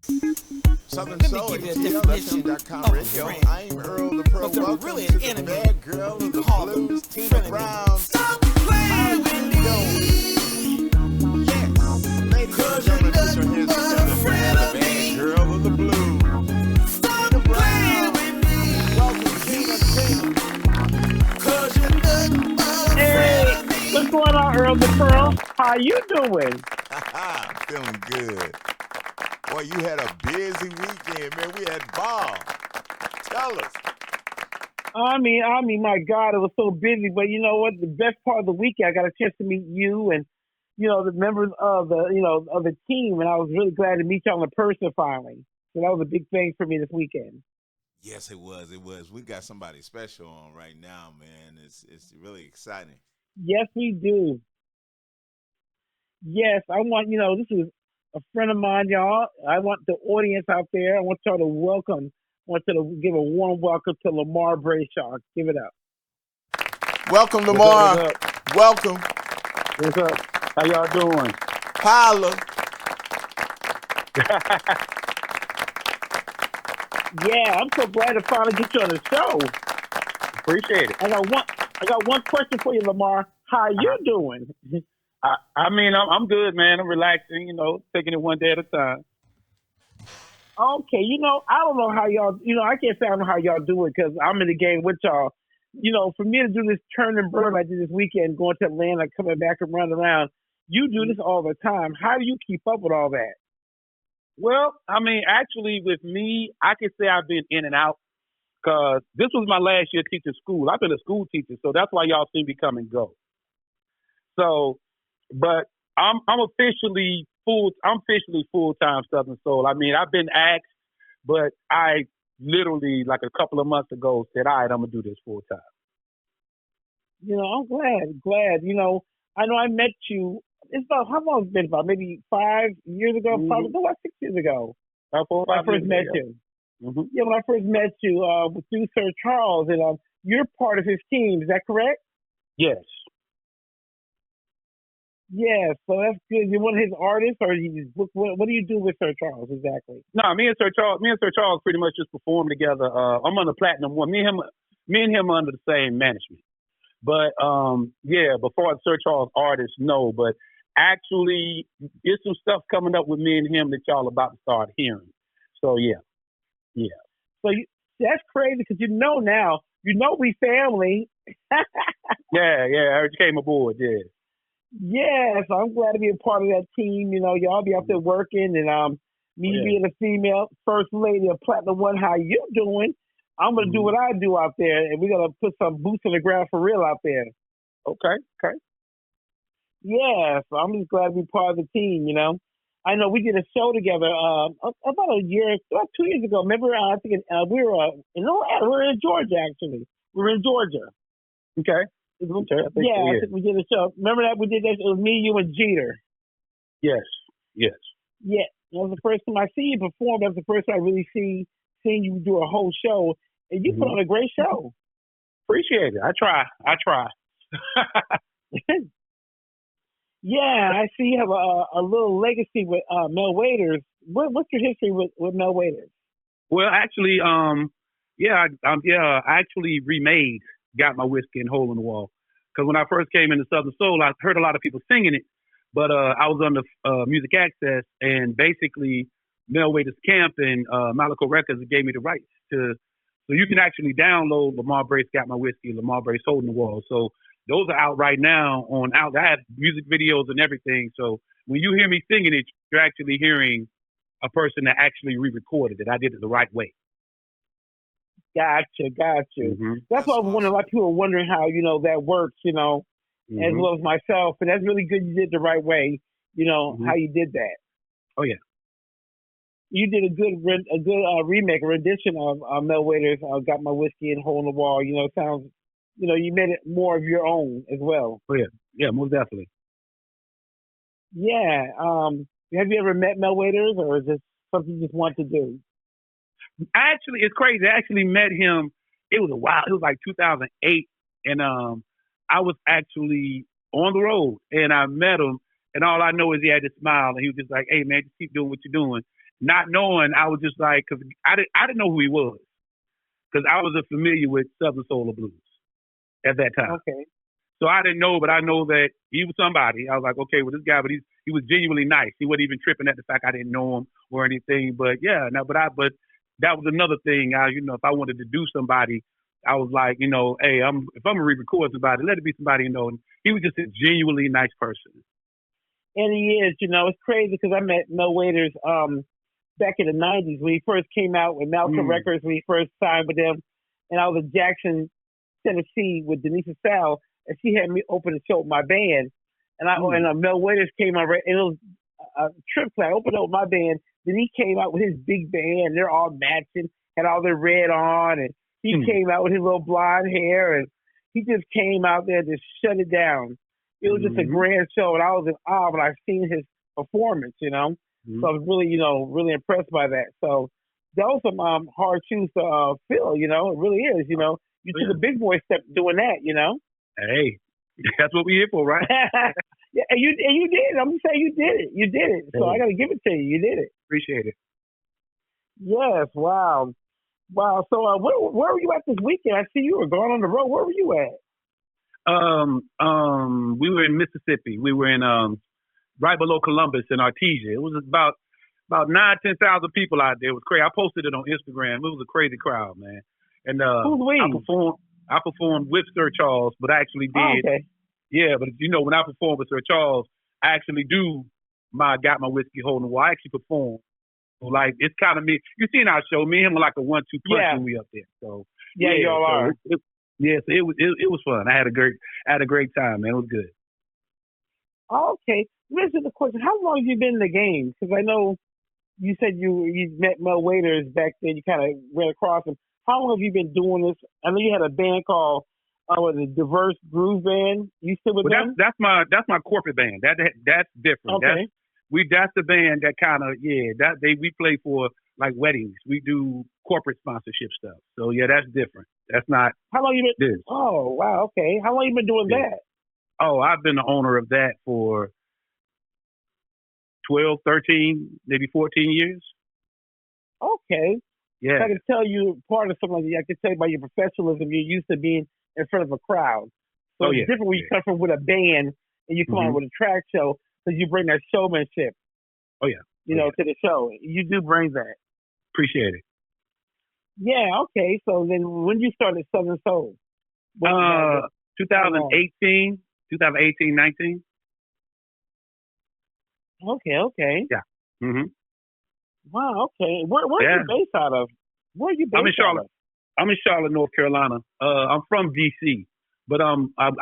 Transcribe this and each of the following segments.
Southern Let me Soul, give you a ATL, definition FM.com of a radio. friend. I am Earl the Pro. But they're Welcome really to an the enemy. bad girl We of the call them blues, Tina frenemies. Brown. Stop How playing you with doing? me. Yes. Ladies and gentlemen, put your hands together for the bad girl of the blues. Stop Tina playing Brown. with me. Welcome, Tina. Cause you're nothing but a Hey, what's frenemy. going on, Earl the Pearl? How you doing? I'm feeling good. Boy, you had a busy weekend, man. We had ball. Tell us. My God, it was so busy. But you know what? The best part of the weekend, I got a chance to meet you and the members of the team, and I was really glad to meet y'all in person finally. So that was a big thing for me this weekend. Yes, it was. It was. We got somebody special on right now, man. It's really exciting. Yes, we do. Yes, I want this is a friend of mine, y'all. I want the audience out there. I want y'all to welcome. I want you to give a warm welcome to Lamar Brayshaw. Give it up. Welcome, What's up? Lamar. What's up? Welcome. What's up? How y'all doing? Holla. Yeah, I'm so glad to finally get you on the show. Appreciate it. I got one question for you, Lamar. How you doing? I'm good, man. I'm relaxing, taking it one day at a time. Okay, I don't know how y'all, I can't say I don't know how y'all do it because I'm in the game with y'all. For me to do this turn and burn I did this weekend, going to Atlanta, coming back and running around, you do this all the time. How do you keep up with all that? Well, actually, with me, I can say I've been in and out because this was my last year teaching school. I've been a school teacher, so that's why y'all see me come and go. So, but I'm officially full time Southern Soul. I've been asked, but I literally like a couple of months ago said, all right, I'm gonna do this full time. I'm glad. I know I met you. It's about how long has it been? About maybe 5 years ago, probably no, about 6 years ago. About 4 or When I 5 first years met ago. you. Mm-hmm. Yeah, when I first met you, through Sir Charles, and you're part of his team. Is that correct? Yes. Yeah, so that's good. You're one of his artists, or you just, what do you do with Sir Charles exactly? No, me and Sir Charles pretty much just perform together. I'm on the Platinum One. Me and him are under the same management. But before Sir Charles artists, no. But actually, there's some stuff coming up with me and him that y'all about to start hearing. So yeah. So that's crazy because now, we family. Yeah. I heard you came aboard. Yeah. Yeah, so I'm glad to be a part of that team. Y'all be out there working, and me being a female first lady of Platinum One, how you doing? I'm gonna do what I do out there, and we're gonna put some boots on the ground for real out there. Okay. Yeah, so I'm just glad to be part of the team. I know we did a show together about 2 years ago. Remember, I think we were in Georgia actually. We were in Georgia. Okay. I think we did a show. Remember that we did that? It was me, you, and Jeter. Yes. Yeah, that was the first time I see you perform. That was the first time I really seen you do a whole show, and you put on a great show. Appreciate it. I try. Yeah, I see you have a little legacy with Mel Waiters. What's your history with Mel Waiters? Well, actually, I actually remade "Got My Whiskey and Hole in the Wall" because when I first came into Southern Soul, I heard a lot of people singing it, but I was on the Music Access, and basically Mel Waiters Camp and Malaco Records gave me the rights to, so you can actually download Lamar Brace "Got My Whiskey" and Lamar Brace "Hole in the Wall." So those are out right now I have music videos and everything. So when you hear me singing it, you're actually hearing a person that actually re-recorded it. I did it the right way. Gotcha. Mm-hmm. That's why I was wondering. A lot of people are wondering how that works. As well as myself, and that's really good. You did it the right way. How you did that. Oh yeah. You did a good remake, a rendition of Mel Waiters' "Got My Whiskey and Hole in the Wall." It sounds. You made it more of your own as well. Oh yeah, most definitely. Yeah. Have you ever met Mel Waiters, or is this something you just want to do? Actually, it's crazy. I actually met him. It was a while. It was like 2008, and I was actually on the road, and I met him. And all I know is he had this smile, and he was just like, "Hey man, just keep doing what you're doing." not knowing, I was just like, because I didn't know who he was, because I was familiar with Southern Soul or Blues at that time. Okay. So I didn't know, but I know that he was somebody. I was like, okay, well, this guy, but he was genuinely nice. He wasn't even tripping at the fact I didn't know him or anything. But yeah, no, but that was another thing. If I wanted to do somebody, I was like, hey, if I'm gonna re-record somebody, let it be somebody, And he was just a genuinely nice person. And he is, it's crazy because I met Mel Waiters back in the 90s when he first came out with Malcolm Records, when he first signed with them. And I was in Jackson, Tennessee with Denise Sal, and she had me open the show with my band. And Mel Waiters came out, and it was a trip play. I opened up with my band. Then he came out with his big band. They're all matching, had all their red on, and he came out with his little blonde hair, and he just came out there to shut it down. It was just a grand show, and I was in awe when I seen his performance, So I was really, really impressed by that. So that was some hard shoes to fill, It really is, You took a big boy step doing that, Hey, that's what we're here for, right? Yeah, and you did. I'm just saying you did it. You did it. So I got to give it to you. You did it. Appreciate it. Yes. Wow. So where were you at this weekend? I see you were going on the road. Where were you at? We were in Mississippi. We were in right below Columbus in Artesia. It was about 9,000-10,000 people out there. It was crazy. I posted it on Instagram. It was a crazy crowd, man. And I performed with Sir Charles, but I actually did. Oh, okay. Yeah, but when I perform with Sir Charles, I actually do got my whiskey holding the wall. I actually perform. So like it's kind of me. You seen our show? Me and him were like a 1-2 punch when we up there. So y'all are. So it was fun. I had a great time, man. It was good. Okay, listen to the question. How long have you been in the game? Because I know you said you met Mel Waiters back then. You kind of ran across him. How long have you been doing this? I know you had a band called the Diverse Groove Band. You still with them? That's my corporate band. That's different. Okay. That's the band that kind of we play for like weddings. We do corporate sponsorship stuff. So yeah, that's different. That's not. How long you been? This. Oh wow, okay. How long you been doing that? Oh, I've been the owner of that for 12, 13, maybe 14 years. Okay. Yeah. I can tell you part of something like that. I can tell you by your professionalism, you're used to being in front of a crowd. So it's different when you come from with a band and you come on with a track show because you bring that showmanship. Oh yeah. To the show. You do bring that. Appreciate it. Yeah. Okay. So then, when you started Southern Soul? 2018, 19. Okay. Yeah. Mhm. Wow. Okay. Where are you based out of? Where are you based? I'm in Charlotte. I'm in Charlotte, North Carolina. I'm from DC, but I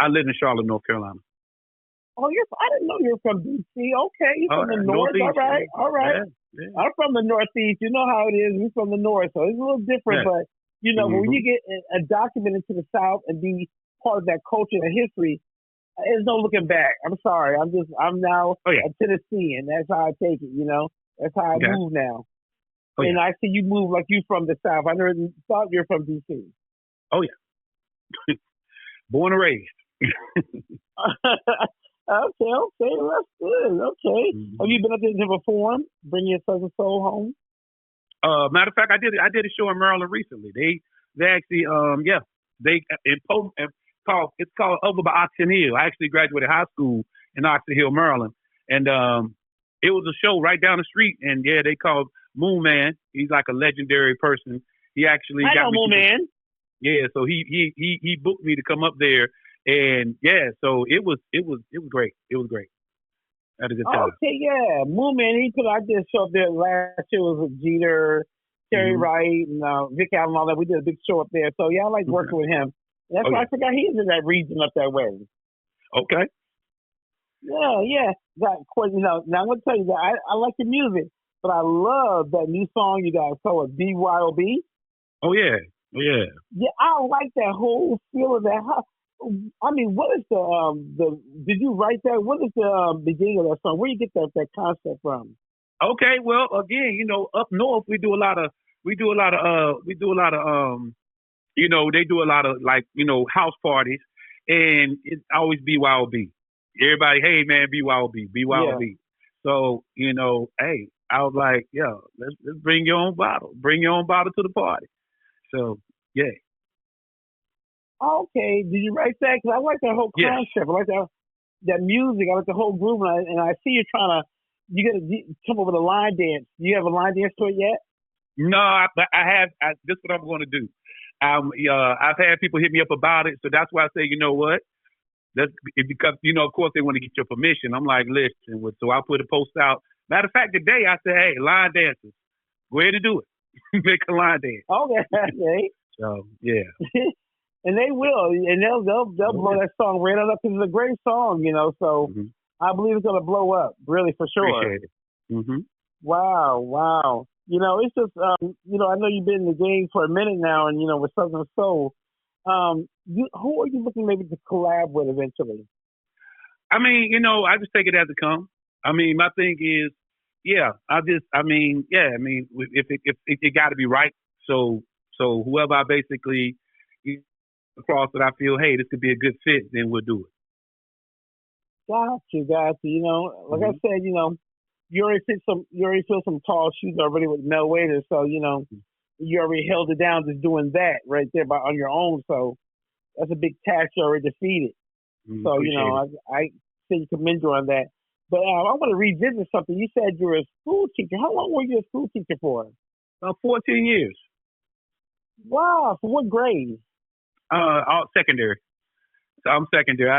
live in Charlotte, North Carolina. Oh, I didn't know you were from DC. Okay, you're from the North. Northeast. All right. Yeah. I'm from the Northeast. You know how it is. We're from the North, so it's a little different. But when you get a document into the South and be part of that culture and history, there's no looking back. I'm sorry. I'm now a Tennessean. That's how I take it. That's how I move now. Oh, and I see you move like you from the South. I never thought you're from DC. Oh yeah, born and raised. Okay, that's good. Okay, have you been up there to perform? Bring your Southern Soul home? Matter of fact, I did a show in Maryland recently. They actually it's called Over by Oxon Hill. I actually graduated high school in Oxon Hill, Maryland, and it was a show right down the street. And they called Moon Man. He's like a legendary person. He actually got me. Moon Man. Yeah, so he booked me to come up there. And so it was great. It was great. I had a good time. Okay, yeah. Moon Man, he put out this show up there last year. It was with Jeter, Terry Wright, and Vic Allen and all that. We did a big show up there. So I like working with him. That's why I forgot he's in that region up that way. Okay. Yeah. Now I'm gonna tell you that I like your music, but I love that new song you guys called BYOB. Oh yeah. Yeah. Yeah, I like that whole feel of that. I mean, what is did you write that? What is the beginning of that song? Where you get that concept from? Okay, well, again, up north they do a lot of they do a lot of like, house parties, and it's always BYOB. Everybody, hey man, BYOB. So, hey, I was like, yo, let's bring your own bottle. Bring your own bottle to the party. So yeah, Okay, did you write that? Because I like that whole yeah. concept. I like that music. I like the whole groove, and I see you trying to. You got to come up with a line dance. Do you have a line dance to it yet? No, but I have. This is what I'm going to do. I've had people hit me up about it, so that's why I say, you know what? Because of course they want to get your permission. I'm like, listen. So I put a post out. Matter of fact, today I said, hey, line dancers, go ahead and do it. Make a line dance. Okay. So yeah. And they will, and they'll blow that song right up because it's a great song, So I believe it's gonna blow up, really, for sure. Appreciate it. Mm-hmm. Wow. It's just, I know you've been in the game for a minute now, and with Southern Soul, who are you looking maybe to collab with eventually? I mean, I just take it as it comes. I mean, my thing is, if it got to be right. So whoever I basically across that I feel, hey, this could be a good fit, then we'll do it. Got you. Like I said, you already feel some tall shoes already with Mel Waiters, so you already held it down just doing that right there on your own. So that's a big task you already defeated. So I say you commend you on that. But I want to revisit something. You said you were a school teacher. How long were you a school teacher for? 14 years. Wow. For what grade? All secondary. So I'm secondary.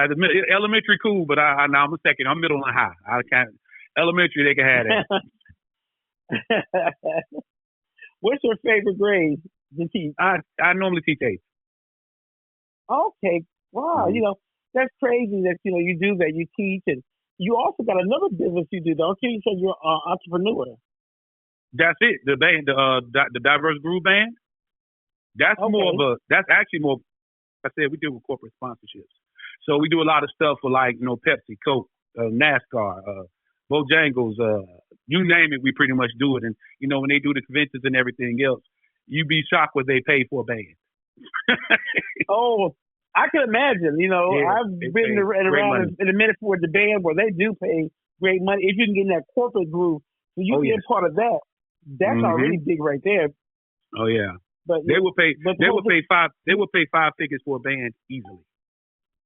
Elementary cool, but I'm a second. I'm middle and high. I can't. Elementary, they can have that. What's your favorite grade to teach? I normally teach 8th. Okay. Wow. That's crazy that you do that. You teach, and you also got another business you do, don't you? You said you're an entrepreneur. That's it. The band, the Diverse Groove Band. That's that's actually more. I said we deal with corporate sponsorships, so we do a lot of stuff for Pepsi, Coke, NASCAR, Bojangles, you name it. We pretty much do it, and when they do the conventions and everything else, you'd be shocked what they pay for a band. Oh, I can imagine. I've been around in a minute for the band where they do pay great money if you can get in that corporate groove. So you get part of that. That's already big right there. Oh yeah. But they will pay. They will pay 5 figures for a band easily.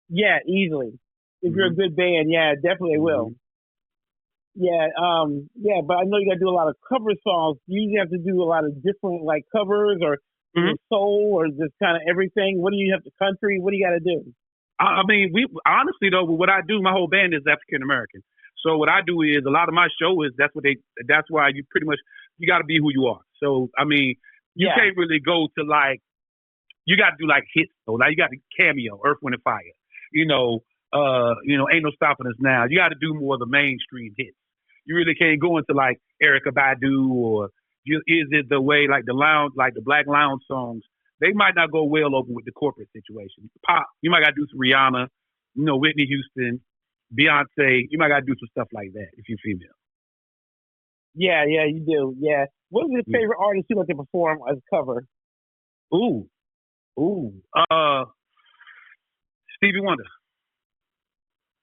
Yeah, easily. If you're a good band, yeah, definitely will. Yeah, but I know you got to do a lot of cover songs. You usually have to do a lot of different covers or soul or just kind of everything. What do you have to country? What do you got to do? I mean, honestly though, what I do, my whole band is African American. So what I do is a lot of my show is that's why you pretty much you got to be who you are. So I mean. You can't really go to you got to do hits though. You got to cameo, Earth, Wind and Fire. Ain't no stopping us now. You got to do more of the mainstream hits. You really can't go into Erykah Badu or Is It the Way, the lounge, the Black Lounge songs. They might not go well over with the corporate situation. Pop, you might got to do some Rihanna, Whitney Houston, Beyonce. You might got to do some stuff like that if you're female. Yeah, you do. Yeah. What is your favorite artist you like to perform as a cover? Stevie Wonder.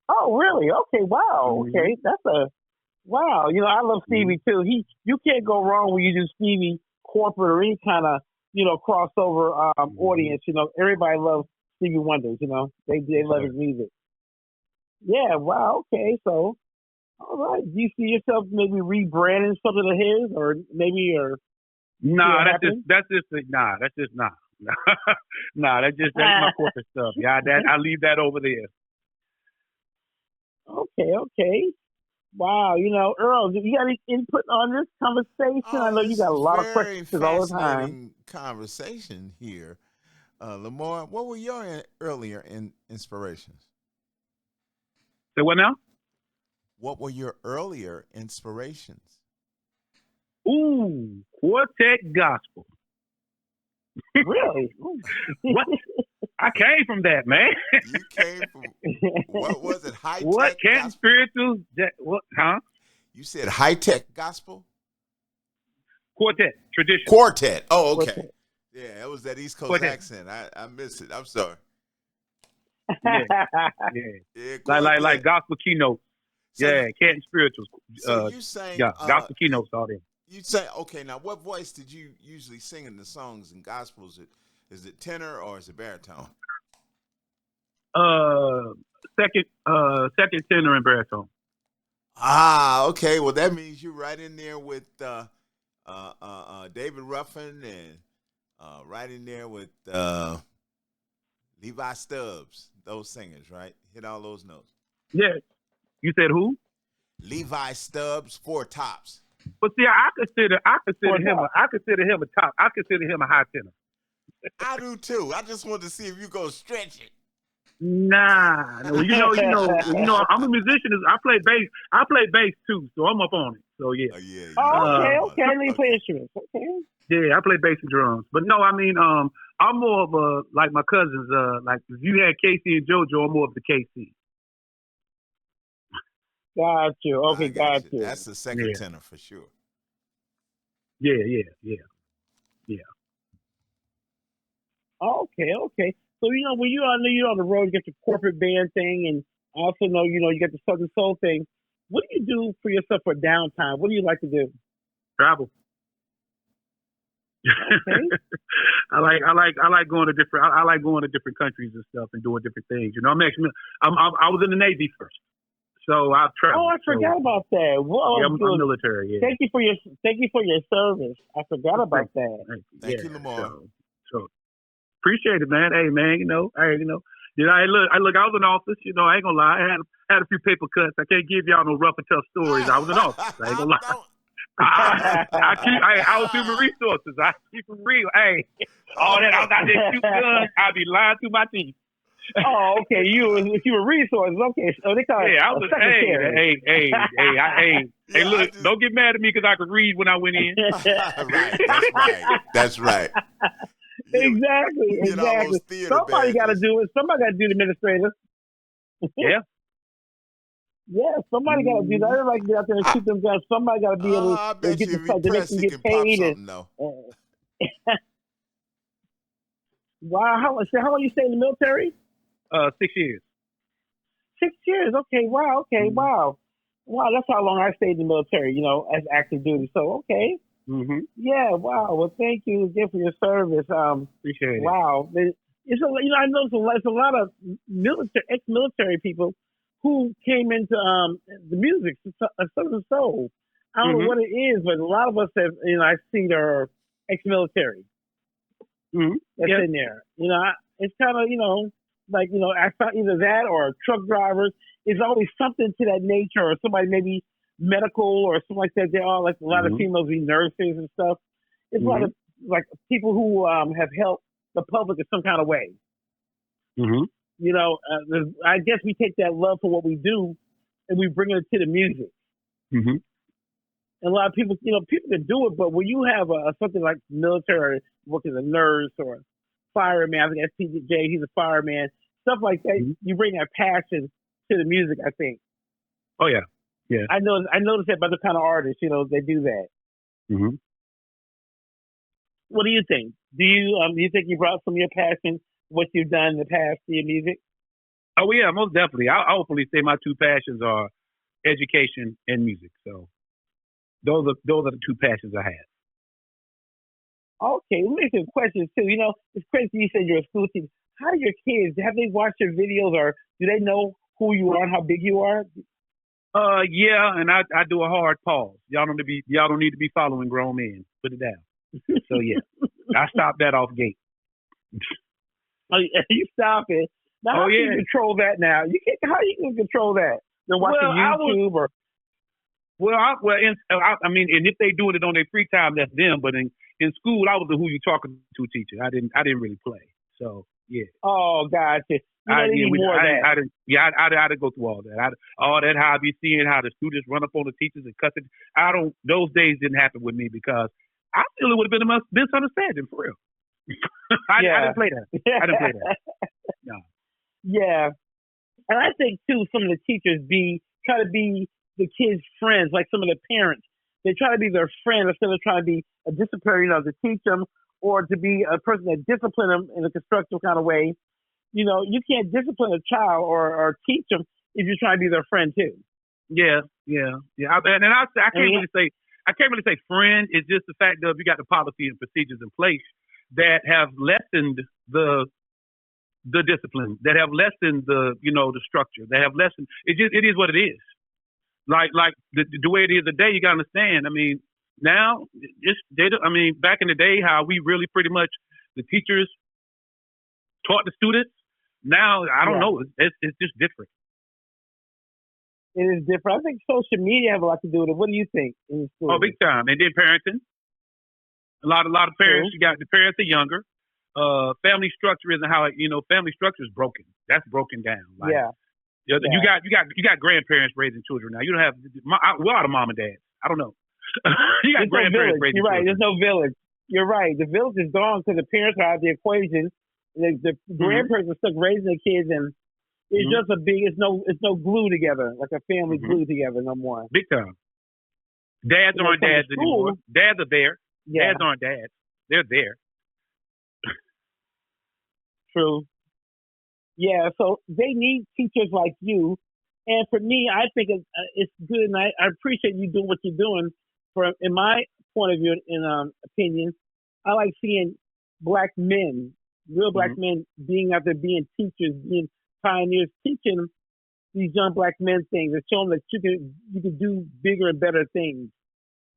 Oh, really? Okay, wow. Okay, that's wow. I love Stevie too. You can't go wrong when you do Stevie corporate or any kind of crossover audience. Everybody loves Stevie Wonder. They love his music. Yeah. Wow. Okay. So. All right. Do you see yourself maybe rebranding something of his, or maybe Nah, that's just that's my corporate stuff. Yeah, I leave that over there. Okay. Wow. Earl, you got any input on this conversation? I know you got a lot of questions all the time. Conversation here, Lamar. What were your earlier inspirations? Say what now? What were your earlier inspirations? Quartet gospel. Really? What? I came from that, man. You came from what was it? High tech. What camp spirituals? What? Huh? You said high tech gospel. Quartet tradition. Quartet. Oh, okay. Quartet. Yeah, it was that East Coast Quartet. accent. I missed it. I'm sorry. Yeah. Yeah, like gospel keynote. So you, Canton Spirituals. so you sang, Yeah, gospel keynotes all day. you say, okay, now what voice did you usually sing in the songs and gospels? Is it tenor or is it baritone? Uh, second tenor and baritone. Ah, okay. Well, that means you're right in there with David Ruffin and right in there with Levi Stubbs. Those singers, right? Hit all those notes. Yeah. You said who? Levi Stubbs, Four Tops. But see, I consider him a top. I consider him a high tenor. I do too. I just wanted to see if you go stretch it. Nah, no, I'm a musician. I play bass. I play bass too, so I'm up on it. So yeah. Oh, yeah. Oh, okay. Let me play instruments. Okay. Yeah, I play bass and drums. But no, I mean, I'm more of a like my cousins. Like if you had Casey and JoJo, I'm more of the KC. Got you. Okay, got you. That's the second tenor for sure. Yeah. Okay. So when you're on the road, you got your corporate band thing, and I also know you got the Southern Soul thing. What do you do for yourself for downtime? What do you like to do? Travel. Okay. I like going to different. I like going to different countries and stuff and doing different things. I was in the Navy first, so I've traveled. Oh, I forgot about that. Whoa, yeah, I'm military. Yeah. Thank you for your service. I forgot about that. Thank you, Lamar. So appreciate it, man. Hey, man, I look. I was in office. I ain't gonna lie. I had a few paper cuts. I can't give y'all no rough and tough stories. I was in office. I ain't gonna lie. I was human resources. I keep it real. Hey, all that I was out there shooting guns. I'd be lying through my teeth. Oh, okay. You were resources. Okay. So they call it. Yeah, I was. Hey, look, don't get mad at me because I could read when I went in. Right. That's right. Exactly. Somebody got to do it. Somebody got to do the administrator. Yeah. Yeah, somebody got to do that. I don't like to get out there and shoot them guns. Somebody got to be able to get the they can get paid. Wow, how long you stay in the military? 6 years. 6 years. Okay. Wow. Okay. Mm-hmm. Wow. That's how long I stayed in the military. As active duty. So okay. Mm-hmm. Yeah. Wow. Well, thank you again for your service. Appreciate it. Wow. It's I know there's a lot of ex-military people who came into the music, Southern Soul. I don't know what it is, but a lot of us have, I see they're ex-military. Mm-hmm. That's in there. It's kind of, I found either that or truck drivers. It's always something to that nature, or somebody maybe medical or something like that. They are like a lot of females be nurses and stuff. It's a lot of like people who have helped the public in some kind of way. Mm-hmm. I guess we take that love for what we do and we bring it to the music. Mm-hmm. And a lot of people, people can do it, but when you have something like military, working as a nurse or a fireman, I think SPJ, he's a fireman, stuff like that, you bring that passion to the music, I think. Oh, yeah. Yeah. I noticed that by the kind of artists, they do that. Mm-hmm. What do you think? Do you think you brought some of your passion, what you've done in the past to your music? Oh, yeah, most definitely. I hopefully say my two passions are education and music. So those are the two passions I have. Okay, let me ask you a question too. It's crazy you said you're a school teacher. How do your kids, have they watched your videos, or do they know who you are and how big you are? Yeah, and I do a hard pause. Y'all don't need to be following grown men. Put it down. So yeah, I stopped that off gate. You stop it. Now, how can you control that now? How you can control that? They're watching YouTube or? And if they doing it on their free time, that's them. But in school, I was the who you talking to teacher. I didn't really play. So yeah. Oh, gotcha. I didn't go through all that. All that how I be seeing how the students run up on the teachers and cuss it. Those days didn't happen with me because I feel it would have been a misunderstanding for real. I didn't play that. I didn't play that. No. Yeah. And I think too, some of the teachers try to be the kids' friends, like some of the parents. They try to be their friend instead of trying to be a disciplinary, to teach them or to be a person that discipline them in a constructive kind of way. You can't discipline a child or teach them if you're trying to be their friend too. Yeah, yeah, yeah. I I mean, I can't really say friend. It's just the fact of you got the policy and procedures in place that have lessened the the discipline, that have lessened the structure, that have lessened. It is what it is. Like the way it is today, you gotta understand. I mean, now it's they. I mean, back in the day, how we really pretty much the teachers taught the students. Now I don't yeah, know. It's just different. it is different. I think social media have a lot to do with it. What do you think in the Oh, schools? big time. And then parenting. A lot of parents. True. You got the parents are younger. Family structure isn't how family structure is broken. That's broken down. Like Yeah, yeah. you got grandparents raising children now. You don't have we're out of mom and dad. I don't know. You got There's no grandparents village. raising You're right. There's children. no village. You're right. The village is gone because the parents are out of the equation. The Hmm. grandparents are stuck raising the kids, and it's Hmm. just a big. It's no glue together like a family Hmm. glue together no more. Big time. Dads When they aren't come to dads anymore. school, Dads are there. yeah, Dads aren't dads. They're there. true. Yeah, so they need teachers like you. And for me, I think it's good, and I appreciate you doing what you're doing. In my point of view, in opinion, I like seeing black men, real black Hmm. men, being out there, being teachers, being pioneers, teaching these young black men things, and showing that you can do bigger and better things,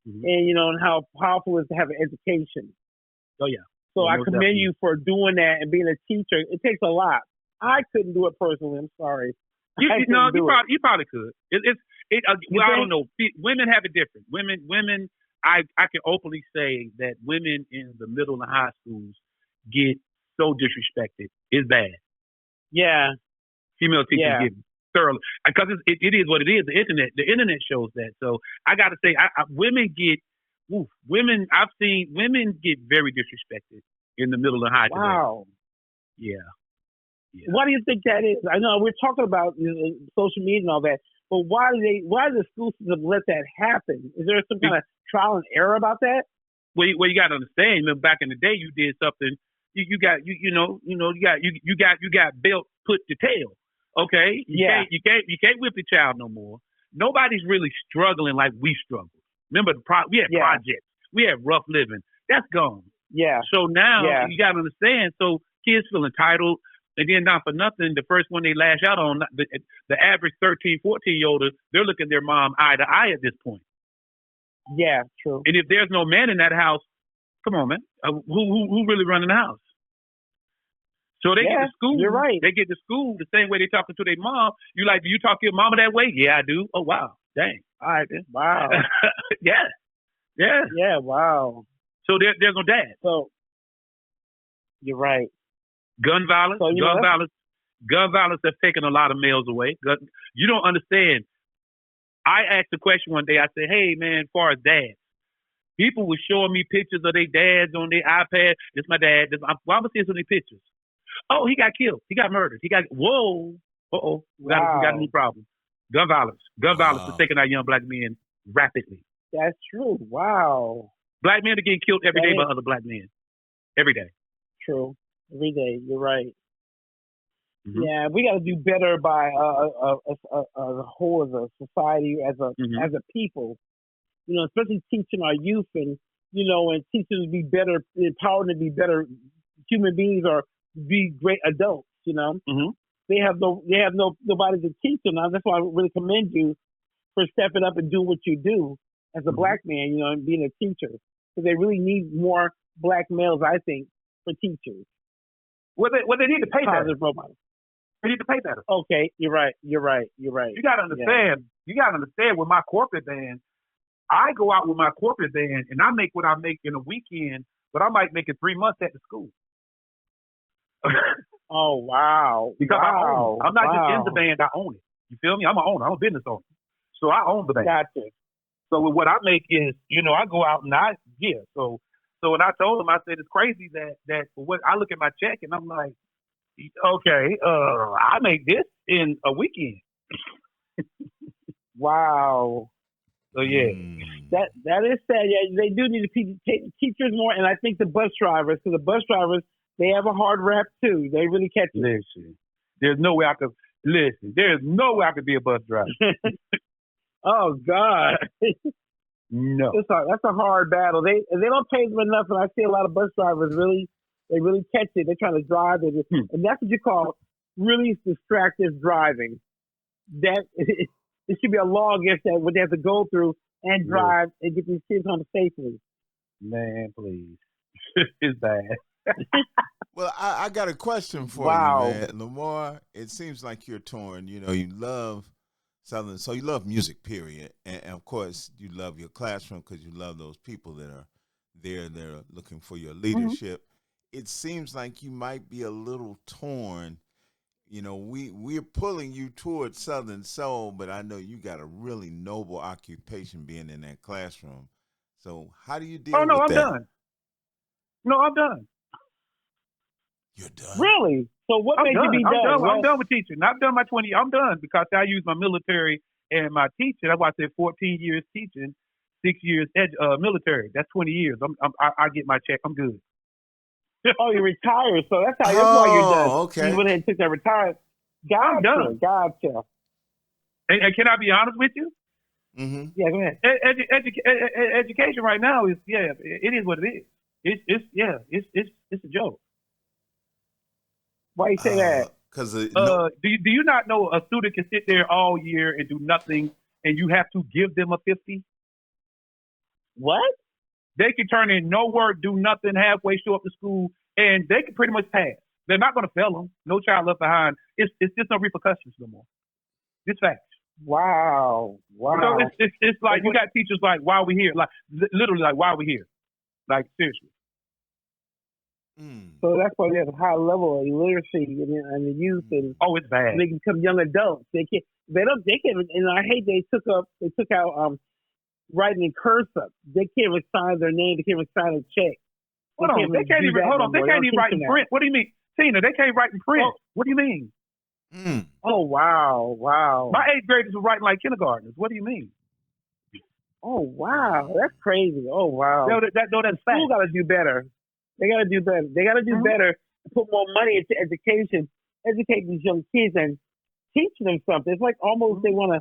Hmm. and and how powerful it is to have an education. Oh yeah. So Yeah, I most commend definitely. you for doing that and being a teacher. It takes a lot. I couldn't do it personally. I'm sorry. You, I you know, couldn't do it. you probably could. You Well, I don't think? know. Women have it different. Women. I can openly say that women in the middle and high schools get so disrespected. It's bad. Yeah, Female teachers yeah. get thoroughly because it is what it is. The internet shows that. So I got to say, women get women. I've seen women get very disrespected in the middle and high today. Wow. Yeah, yeah. Why do you think that is? I know we're talking about social media and all that, but why do the school system let that happen? Is there some kind of trial and error about that? Well, you got to understand. Remember, back in the day, you did something. You got belt put to tail. Okay, Yeah, you can't whip the child no more. Nobody's really struggling like we struggled. Remember, we had yeah, projects, we had rough living. That's gone. yeah, So now yeah, you got to understand. So kids feel entitled. And then not for nothing, the first one they lash out on, the average 13, 14-year-old, they're looking at their mom eye to eye at this point. yeah. True. And if there's no man in that house, come on, man. Who really running the house? So they get Yeah, to school. you're right. They get to school the same way they talking to their mom. You like, do you talk to your mama that way? Yeah, I do. Oh wow, dang. All right then. Wow. Yeah, yeah. Yeah. Wow. So there's no dad. So you're right. Gun violence, So gun violence has taken a lot of males away. You don't understand. I asked a question one day. I said, "Hey man, as far as dads, people were showing me pictures of their dads on their iPad. This my dad. Why am I seeing so many pictures? Oh, he got killed. He got murdered. He got whoa. Uh-oh. We got a new wow. problem. Gun violence. Gun violence is Wow. taking out young black men rapidly. That's true. Wow. Black men are getting killed every That day by is other black men. Every day. true. Every day. You're right. Mm-hmm. Yeah, we got to do better by a whole as a society, Mm-hmm. as a people. Especially teaching our youth, and teaching them to be better, empowering them to be better human beings or be great adults. Mm-hmm. They have nobody to teach them. Now, that's why I really commend you for stepping up and doing what you do as a Mm-hmm. black man. And being a teacher, because they really need more black males, I think, for teachers. Well, they need to pay better. Positive role models. They need to pay better. Okay, you're right. You're right. You're right. You got to Yeah. understand. You got to understand with my corporate band, I go out with my corporate band and I make what I make in a weekend, but I might make it 3 months at the school. Oh wow! Because I own wow! it. I'm not just in wow. the band, I own it. You feel me? I'm an owner. I'm a business owner. So I own the band. Gotcha. So with what I make is, I go out and So when I told him, I said it's crazy that for what I look at my check and I'm like, okay, I make this in a weekend. Wow. So yeah. Mm. That is sad. Yeah, they do need to teachers more, and I think the bus drivers, because the bus drivers, they have a hard rap too. They really catch it. Listen, there's no way I could be a bus driver. Oh God. No. That's a hard battle. They don't pay them enough, and I see a lot of bus drivers really catch it. They're trying to drive it, and that's what you call really distracted driving. That it should be a law against that. What they have to go through and drive and get these kids home safely. Man, please. It's bad. Well, I got a question for you, Wow. man. Lamar, it seems like you're torn. You know, you love Southern, so you love music, period. And of course, you love your classroom because you love those people that are there. They're looking for your leadership. It seems like you might be a little torn. You know, we're pulling you towards Southern Soul, but I know you got a really noble occupation being in that classroom. So how do you deal Oh, no, with I'm that? done. No, I'm done. You're done. Really? So what made you be done? I'm done with teaching. I've done my 20. I'm done because I use my military and my teaching. That's why I said 14 years teaching, 6 years military. That's 20 years. I get my check. I'm good. Oh, you retired, so that's why you're done. Okay. You went ahead and took that retirement. I'm done. Gotcha. And can I be honest with you? Mm-hmm. Yeah, go ahead. Education right now is it is what it is. It's a joke. Why you say that? Because Do you not know a student can sit there all year and do nothing, and you have to give them a 50? What? They can turn in no work, do nothing, halfway show up to school, and they can pretty much pass. They're not going to fail them. No child left behind. It's just no repercussions no more. It's facts. Wow. So it's like you got teachers like, why are we here? Like literally like, why are we here? Like seriously. So that's why they have a high level of illiteracy in the youth, and it's bad. they become young adults. They can't. And I hate they took out writing in cursive. They can't even sign their name. They can't even sign a check. They can't even write in print. What do you mean? Tina, they can't write in print. Oh. What do you mean? Oh, wow. My 8th graders were writing like kindergartners. What do you mean? Oh, wow. That's crazy. Oh, wow. That's School got to do better. They got to do better. They got to do better and put more money into education, educate these young kids and teach them something. It's like almost they want to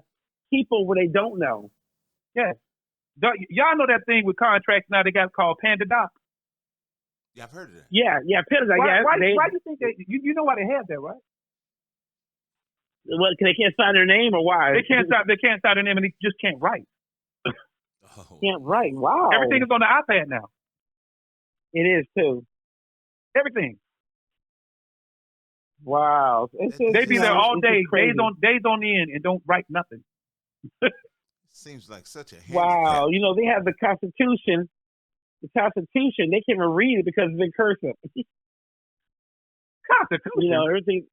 keep them where they don't know. Yeah. Y'all know that thing with contracts now they got called Panda Doc? Yeah, I've heard of that. Yeah, Panda. Why do you think you know why they have that, right? What, they can't sign their name or why? They can't sign their name and they just can't write. Can't write. Wow. Everything is on the iPad now. It is too. Everything. Wow. They be there all day, days on end, and don't write nothing. Seems like such a handicap. Wow. You know, they have the Constitution. The Constitution, they can't even read it because it's in cursive. Constitution? You know, everything.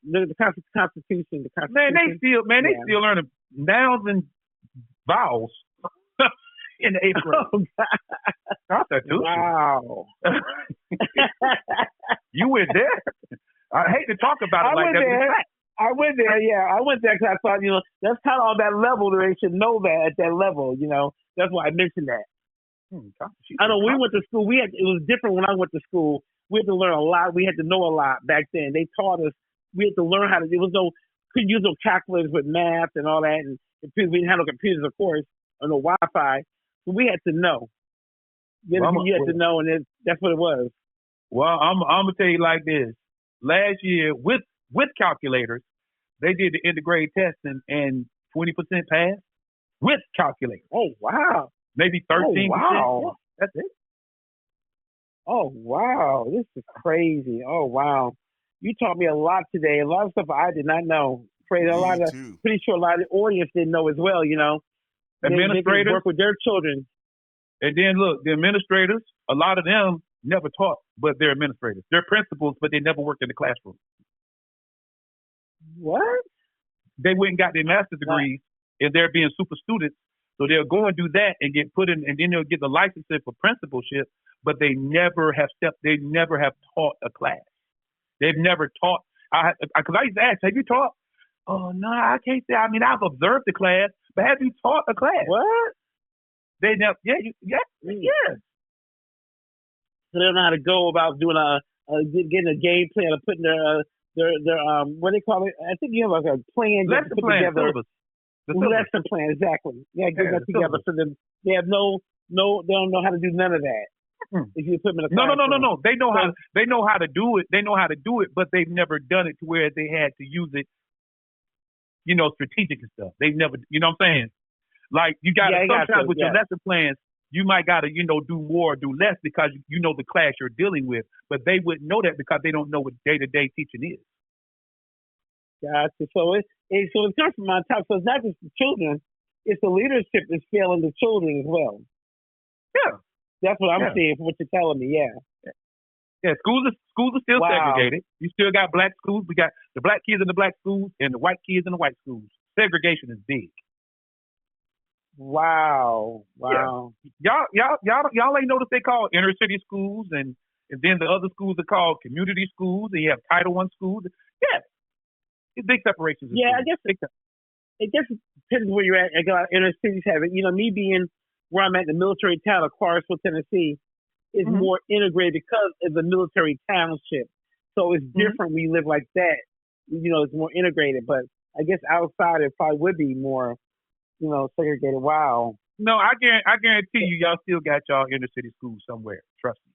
The Constitution. Man, they still learning nouns and vowels in the 8th grade. Oh, Constitution. wow. You went there? I hate to talk about it like that. I went there, yeah. I went there because I thought, you know, that's kind of on that level. They should know that at that level, you know. That's why I mentioned that. I know we went to school. It was different when I went to school. We had to learn a lot. We had to know a lot back then. They taught us. We had to learn how to. Couldn't use no calculators with math and all that. And we didn't have no computers, of course, or no Wi-Fi. So we had to know. You had to know, and that's what it was. Well, I'm gonna tell you like this. Last year, with calculators, they did the end of grade test and 20% passed with calculators. Oh wow! Maybe 13%. Oh, wow! Yeah, that's it. Oh wow! This is crazy. Oh wow! You taught me a lot today. A lot of stuff I did not know. Pretty sure a lot of the audience didn't know as well. You know, administrators they work with their children. And then look, the administrators. A lot of them never taught, but they're administrators. They're principals, but they never worked in the classroom. What? They went and got their master's degrees, and they're being super students. So they'll go and do that and get put in, and then they'll get the licensing for principalship. But they never have taught a class. They've never taught. Because I used to ask, have you taught? Oh no, I can't say. I mean, I've observed the class, but have you taught a class? What? They never. Yeah. So they don't know how to go about doing getting a game plan or putting their what do they call it? I think you have like a plan. Lesson plan. Syllabus. The syllabus. lesson plan, exactly. Yeah, get that the together syllabus. for them. They have they don't know how to do none of that. Mm. If you put them in a No. classroom. They know how to do it. They know how to do it, but they've never done it to where they had to use it, strategic and stuff. They've never, you know what I'm saying? Like you got to sometimes with your lesson plans, you might got to, do more or do less because you know the class you're dealing with, but they wouldn't know that because they don't know what day-to-day teaching is. Gotcha. So it comes from on top. So it's not just the children; it's the leadership that's failing the children as well. Yeah, that's what I'm seeing from what you're telling me. Yeah. Yeah, schools are still segregated. You still got black schools. We got the black kids in the black schools and the white kids in the white schools. Segregation is big. Wow. Yeah. Y'all ain't noticed they call inner city schools and then the other schools are called community schools and you have Title I schools. Yeah. It's big separations. Yeah, I guess it depends where you're at. I got inner cities have it. Me being where I'm at, the military town of Clarksville, Tennessee, is more integrated because it's a military township. So it's different when you live like that. It's more integrated. But I guess outside it probably would be more, segregated. Wow. No, I guarantee you, y'all still got y'all inner city schools somewhere. Trust me.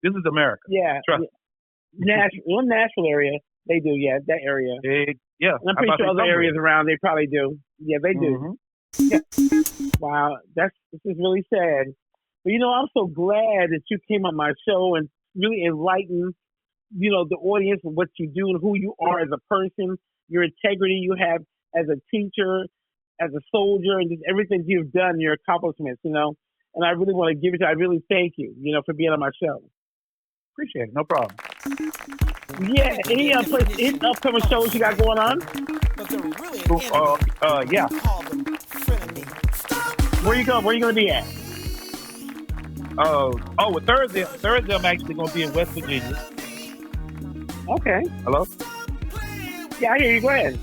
This is America. Yeah. Trust me. Nashville area, they do. Yeah, that area. Yeah. And I'm pretty sure other areas around they probably do. Yeah, they do. Yeah. Wow, this is really sad. But I'm so glad that you came on my show and really enlightened, the audience of what you do and who you are as a person, your integrity you have as a teacher, as a soldier, and just everything you've done, your accomplishments, And I really want to give it to you. I really thank you, for being on my show. Appreciate it. No problem. Yeah. Any upcoming shows you got going on? Yeah. Where you going? Where you going to be at? Well, Thursday I'm actually going to be in West Virginia. Okay. Hello? Yeah, I hear you. Go ahead.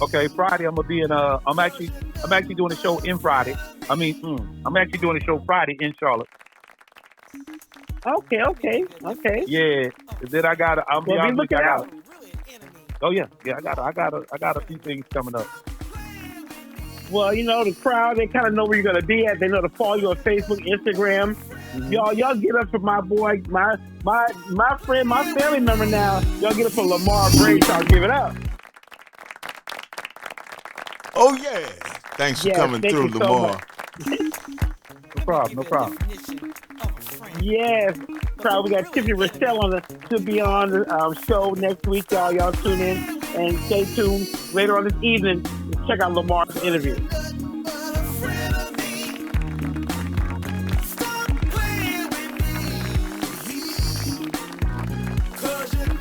Okay, Friday I'm going to be in I'm actually doing a show in Friday. I'm actually doing a show Friday in Charlotte. Okay. Yeah. And then I got I'll be looking out. Oh yeah. I got a few things coming up. Well, the crowd, they kind of know where you're going to be at. They know to follow you on Facebook, Instagram. Y'all get up for my boy, my friend, my family member now. Y'all get up for Lamar Brace. I'll give it up. Oh, yeah. Thanks for coming through, Lamar. No problem. Yes. Crowd, we got Tiffany Rossell to be on the show next week. Y'all tune in and stay tuned later on this evening. Check out Lamar's interview. Cause you